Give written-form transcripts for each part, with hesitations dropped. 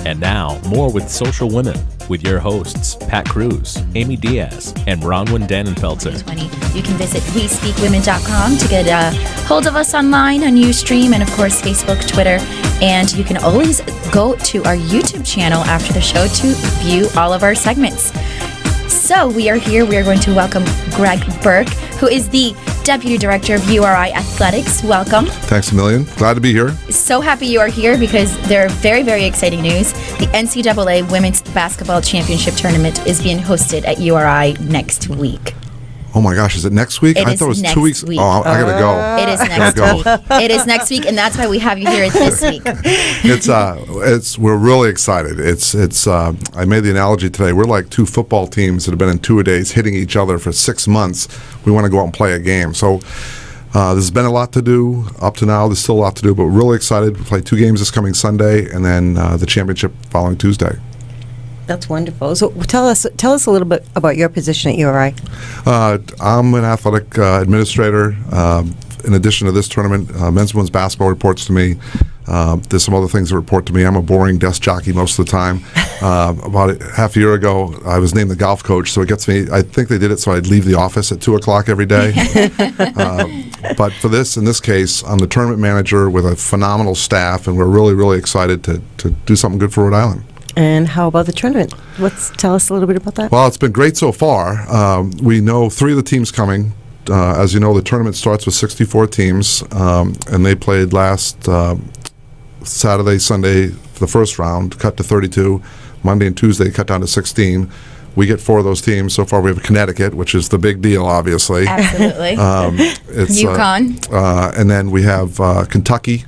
And now, more with Social Women, with your hosts, Pat Cruz, Amy Diaz, and Bronwyn Dannenfelser. You can visit WeSpeakWomen.com to get a hold of us online on Ustream and, of course, Facebook, Twitter. And you can always go to our YouTube channel after the show to view all of our segments. So we are here. We are going to welcome Gregg Burke, who is the Deputy Director of URI Athletics. Welcome. Thanks a million. Glad to be here. So happy you are here because there are very, very exciting news. The NCAA Women's Basketball Championship Tournament is being hosted at URI next week. Oh my gosh, is it next week? I thought it was 2 weeks. Week. Oh, I gotta go. It is next week. It is next week, and that's why we have you here this week. We're really excited. I made the analogy today. We're like two football teams that have been in two-a-days hitting each other for 6 months. We want to go out and play a game. So there's been a lot to do up to now. There's still a lot to do, but we're really excited. We play 2 games this coming Sunday, and then the championship following Tuesday. That's wonderful. So tell us a little bit about your position at URI. I'm an athletic administrator. In addition to this tournament, men's and women's basketball reports to me. There's some other things that report to me. I'm a boring desk jockey most of the time. About half a year ago, I was named the golf coach, so it gets me. I think they did it so I'd leave the office at 2 o'clock every day. But in this case, I'm the tournament manager with a phenomenal staff, and we're really, really excited to do something good for Rhode Island. And how about the tournament? Tell us a little bit about that. Well, it's been great so far. We know 3 of the teams coming. As you know, the tournament starts with 64 teams, and they played last Saturday, Sunday for the first round, cut to 32. Monday and Tuesday, cut down to 16. We get 4 of those teams. So far, we have Connecticut, which is the big deal, obviously. Absolutely. It's UConn. And then we have Kentucky,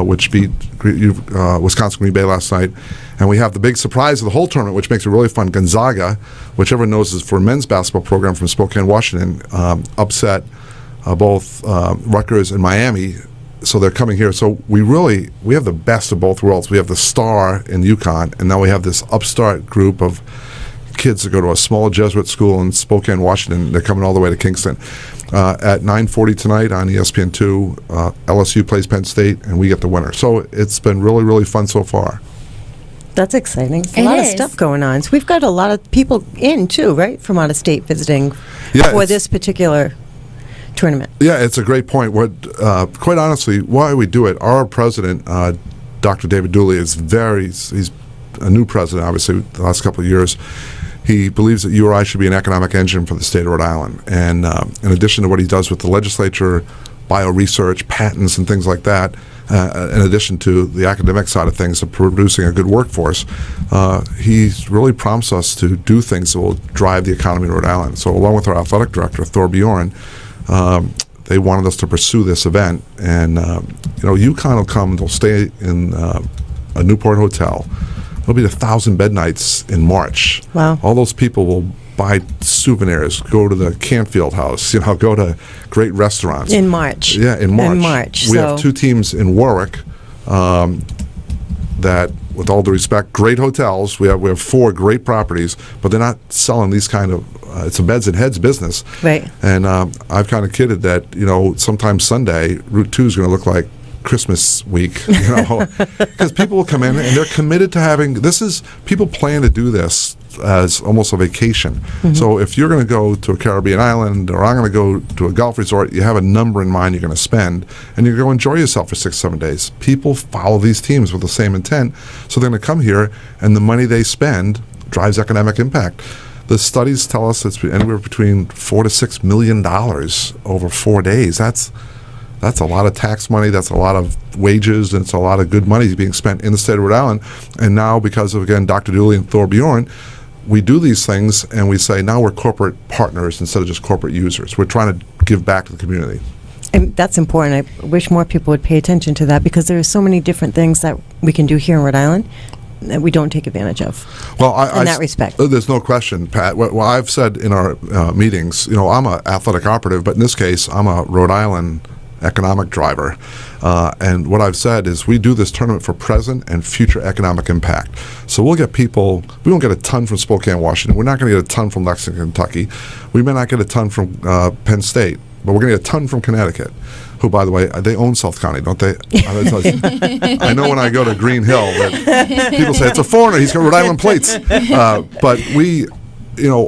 which beat Wisconsin Green Bay last night. And we have the big surprise of the whole tournament, which makes it really fun. Gonzaga, which everyone knows is for a men's basketball program from Spokane, Washington, upset both Rutgers and Miami. So they're coming here. So we have the best of both worlds. We have the star in UConn, and now we have this upstart group of kids that go to a small Jesuit school in Spokane, Washington. They're coming all the way to Kingston. At 9:40 tonight on ESPN2, LSU plays Penn State, and we get the winner. So it's been really, really fun so far. That's exciting. A lot of stuff going on. So we've got a lot of people in, too, right, from out of state visiting for this particular tournament. Yeah, it's a great point. Quite honestly, why we do it, our president, Dr. David Dooley, he's a new president, obviously, the last couple of years. He believes that URI should be an economic engine for the state of Rhode Island. And in addition to what he does with the legislature, bioresearch, patents, and things like that, in addition to the academic side of things of producing a good workforce, he's really promised us to do things that will drive the economy in Rhode Island. So along with our athletic director, Thor Bjorn, they wanted us to pursue this event. And, UConn will come, they'll stay in a Newport hotel. It'll be 1,000 bed nights in March. Wow. All those people will buy souvenirs, go to the Canfield House, go to great restaurants. In March. Yeah, in March. In March. We have 2 teams in Warwick that, with all due respect, great hotels. We have 4 great properties, but they're not selling these kind of, it's a beds and heads business. Right. And I've kind of kidded that, sometime Sunday, Route 2 is going to look like Christmas week, because people will come in and they're committed to people plan to do this as almost a vacation. Mm-hmm. So if you're going to go to a Caribbean island or I'm going to go to a golf resort, you have a number in mind you're going to spend, and you're going to enjoy yourself for 6-7 days. People follow these teams with the same intent, so they're going to come here, and the money they spend drives economic impact. The studies tell us it's anywhere between $4 to $6 million over 4 days. That's a lot of tax money, that's a lot of wages, and it's a lot of good money being spent in the state of Rhode Island. And now, because of, again, Dr. Dooley and Thor Bjorn, we do these things and we say now we're corporate partners instead of just corporate users. We're trying to give back to the community. And that's important. I wish more people would pay attention to that, because there are so many different things that we can do here in Rhode Island that we don't take advantage of. Well, in that respect. There's no question, Pat. Well, I've said in our meetings, I'm an athletic operative, but in this case, I'm a Rhode Island economic driver. And what I've said is we do this tournament for present and future economic impact. So we'll get people, we won't get a ton from Spokane, Washington. We're not going to get a ton from Lexington, Kentucky. We may not get a ton from Penn State, but we're going to get a ton from Connecticut. who, by the way, they own South County, don't they? I know when I go to Green Hill that people say, it's a foreigner, he's got Rhode Island plates. But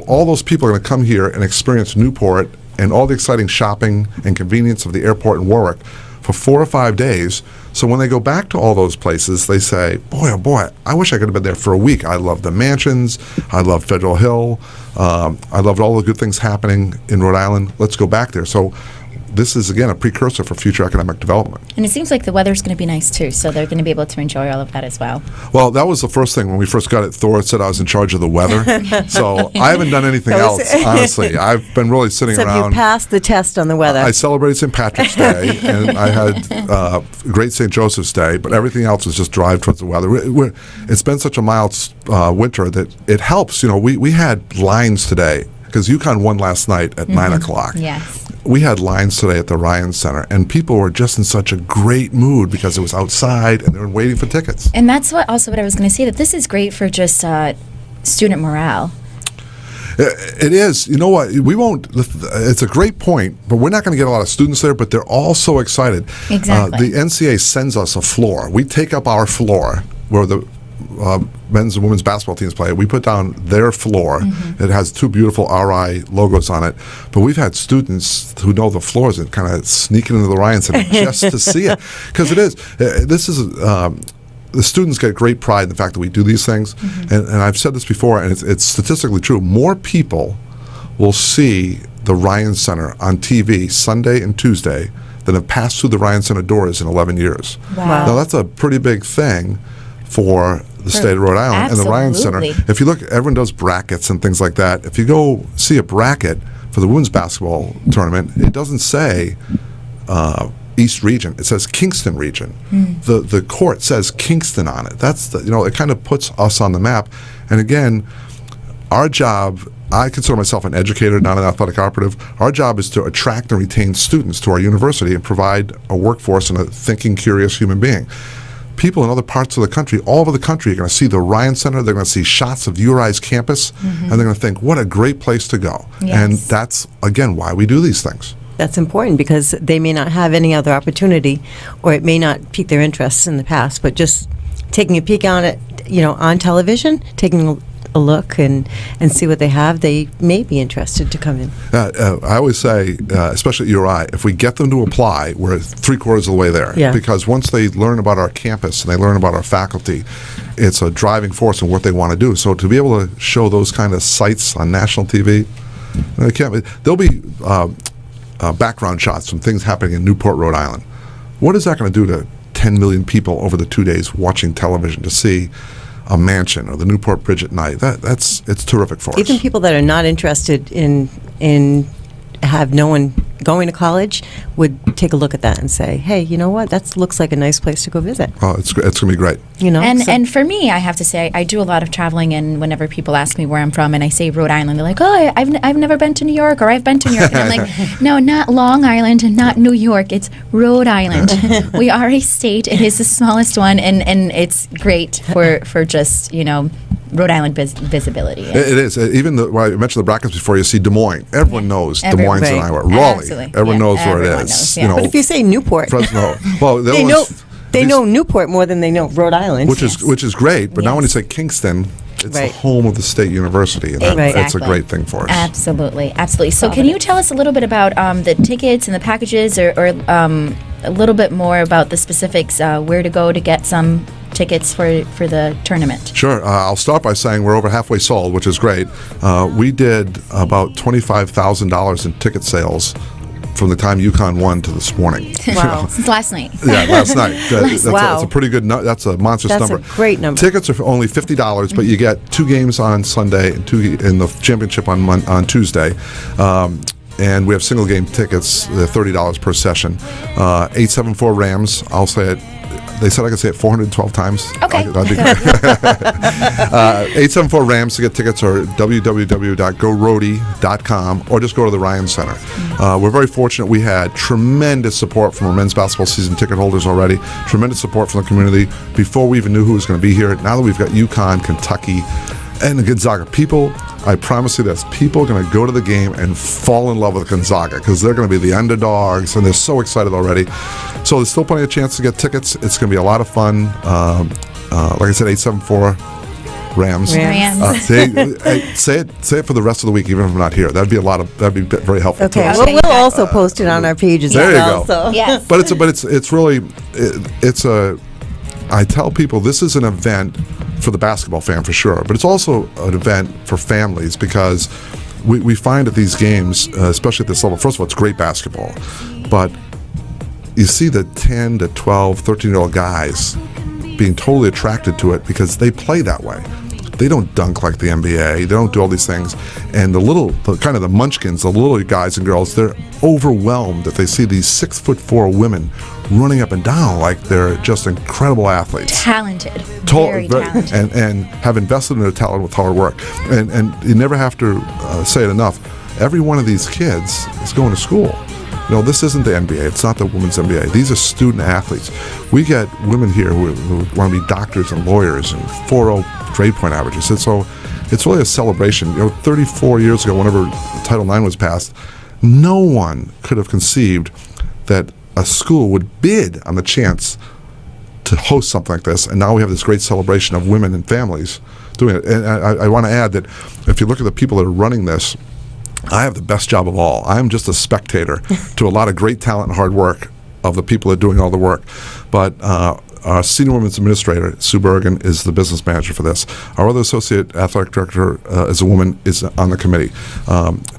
all those people are going to come here and experience Newport and all the exciting shopping and convenience of the airport in Warwick for 4 or 5 days. So when they go back to all those places, they say, boy, oh boy, I wish I could have been there for a week. I love the mansions. I love Federal Hill. I loved all the good things happening in Rhode Island. Let's go back there. So this is, again, a precursor for future economic development. And it seems like the weather's going to be nice, too, so they're going to be able to enjoy all of that as well. Well, that was the first thing. When we first got it, Thor said I was in charge of the weather. So I haven't done anything else, honestly. I've been really sitting around. So you passed the test on the weather. I celebrated St. Patrick's Day, and I had great St. Joseph's Day, but everything else was just drive towards the weather. It's been such a mild winter that it helps. We had lines today, because UConn won last night at 9 o'clock. Yes. We had lines today at the Ryan Center, and people were just in such a great mood because it was outside and they were waiting for tickets. And that's what I was going to say, that this is great for just student morale. It is. You know what? We won't. It's a great point, but we're not going to get a lot of students there. But they're all so excited. Exactly. The NCAA sends us a floor. We take up our floor where the men's and women's basketball teams play. We put down their floor. It has 2 beautiful RI logos on it. But we've had students who know the floors and kind of sneaking into the Ryan Center just to see it, because it is. This is. The students get great pride in the fact that we do these things, and I've said this before, and it's statistically true. More people will see the Ryan Center on TV Sunday and Tuesday than have passed through the Ryan Center doors in 11 years. Wow. Now that's a pretty big thing for the state of Rhode Island. Absolutely. And the Ryan Center. If you look, everyone does brackets and things like that. If you go see a bracket for the women's basketball tournament, it doesn't say East Region. It says Kingston Region. The court says Kingston on it. That's it kind of puts us on the map. And again, our job, I consider myself an educator, not an athletic operative. Our job is to attract and retain students to our university and provide a workforce and a thinking, curious human being. People in other parts of the country, all over the country, are going to see the Ryan Center. They're going to see shots of URI's campus, and they're going to think, what a great place to go. Yes. And that's, again, why we do these things. That's important, because they may not have any other opportunity, or it may not pique their interests in the past, but just taking a peek on it, on television, taking a look and see what they have, they may be interested to come in. I always say, especially at URI, if we get them to apply, we're 3/4 of the way there. Yeah. Because once they learn about our campus and they learn about our faculty, it's a driving force in what they want to do. So to be able to show those kind of sites on national TV, there'll be background shots from things happening in Newport, Rhode Island. What is that going to do to 10 million people over the 2 days watching television to see a mansion or the Newport Bridge at night? It's terrific for us. Even people that are not interested in have no one going to college would take a look at that and say, hey, you know what, that looks like a nice place to go visit. Oh, it's going to be great. And for me, I have to say, I do a lot of traveling, and whenever people ask me where I'm from and I say Rhode Island, they're like, oh, I've never been to New York, or I've been to New York. And I'm like, no, not Long Island and not New York, it's Rhode Island. We are a state. It is the smallest one, and it's great for just, Rhode Island visibility. It is. Even I mentioned the brackets before. You see Des Moines. Everyone knows Des Moines in Iowa. Raleigh. Absolutely. Everyone knows where it Everyone is. knows, But if you say Newport, Fresno. Well, they know Newport more than they know Rhode Island. which is great. But now when you say Kingston, it's the home of the state university, and that's a great thing for us. Absolutely. So can you tell us a little bit about the tickets and the packages, or a little bit more about the specifics, where to go to get some tickets for the tournament? Sure. I'll start by saying we're over halfway sold, which is great. We did about $25,000 in ticket sales from the time UConn won to this morning. Wow. Since last night. Yeah, last night. That's Wow. a pretty good that's a monstrous number. That's a great number. Tickets are only $50, but you get 2 games on Sunday and 2 in the championship on Tuesday. And we have single game tickets. They're $30 per session. 874 Rams. I'll say it. They said I could say it 412 times. Okay. That'd be great. 874 Rams to get tickets, or www.gorody.com, or just go to the Ryan Center. We're very fortunate. We had tremendous support from our men's basketball season ticket holders already. Tremendous support from the community before we even knew who was going to be here. Now that we've got UConn, Kentucky, And Gonzaga, people, I promise you this, people are going to go to the game and fall in love with Gonzaga because they're going to be the underdogs, and they're so excited already. So there's still plenty of chance to get tickets. It's going to be a lot of fun. Like I said, 874 Rams. Say it for the rest of the week, even if I'm not here. That'd be very helpful. Okay, to us. well, we'll also post it on our pages There as you well. go. So. Yes. But I tell people this is an event for the basketball fan for sure, but it's also an event for families because we find at these games, especially at this level, first of all, it's great basketball, but you see the 10 to 12, 13-year-old guys being totally attracted to it because they play that way. They don't dunk like the NBA. They don't do all these things. And the munchkins, the little guys and girls, they're overwhelmed if they see these 6'4" women running up and down like they're just incredible athletes. Talented. Very talented. And have invested in their talent with hard work. And you never have to say it enough. Every one of these kids is going to school. This isn't the NBA. It's not the women's NBA. These are student athletes. We get women here who want to be doctors and lawyers and 4.0 grade point averages. And so it's really a celebration. 34 years ago, whenever Title IX was passed, no one could have conceived that a school would bid on the chance to host something like this. And now we have this great celebration of women and families doing it. And I want to add that if you look at the people that are running this, I have the best job of all. I'm just a spectator to a lot of great talent and hard work of the people that are doing all the work. But our senior women's administrator, Sue Bergen, is the business manager for this. Our other associate athletic director is a woman, is on the committee.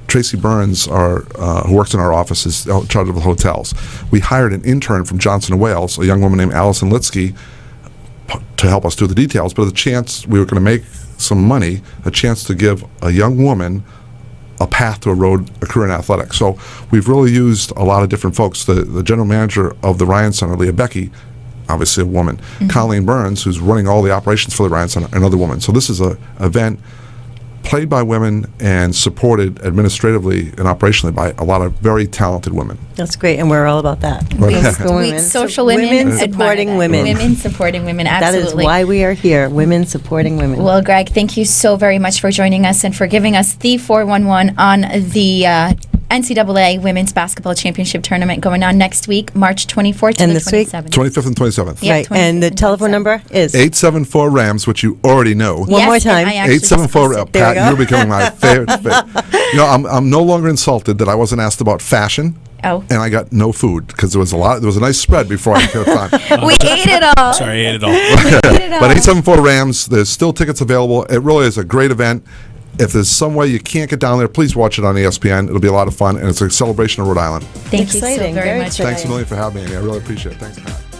Tracy Burns, who works in our office, is in charge of the hotels. We hired an intern from Johnson & Wales, a young woman named Allison Litsky, to help us do the details. But the chance we were going to make some money, a chance to give a young woman a path to a career in athletics. So we've really used a lot of different folks. The general manager of the Ryan Center, Leah Becky, obviously a woman. Mm-hmm. Colleen Burns, who's running all the operations for the Ryan Center, another woman. So this is an event played by women and supported administratively and operationally by a lot of very talented women. That's great, and we're all about that. Social women supporting women. Women supporting women, absolutely. That is why we are here, women supporting women. Well, Greg, thank you so very much for joining us and for giving us the 411 on the NCAA Women's Basketball Championship Tournament going on next week, March 24th to and the this week? 27th. 25th and 27th. Yeah, right, and the telephone number is? 874 Rams, which you already know. One more time. 874 Pat, you're becoming my favorite. I'm no longer insulted that I wasn't asked about fashion. Oh. And I got no food because there was a nice spread before I came on. We ate it all. Sorry, I ate it all. But 874 Rams, there's still tickets available. It really is a great event. If there's some way you can't get down there, please watch it on ESPN. It'll be a lot of fun, and it's a celebration of Rhode Island. Thank you so very much. Thanks a million for having me. I really appreciate it. Thanks, Pat.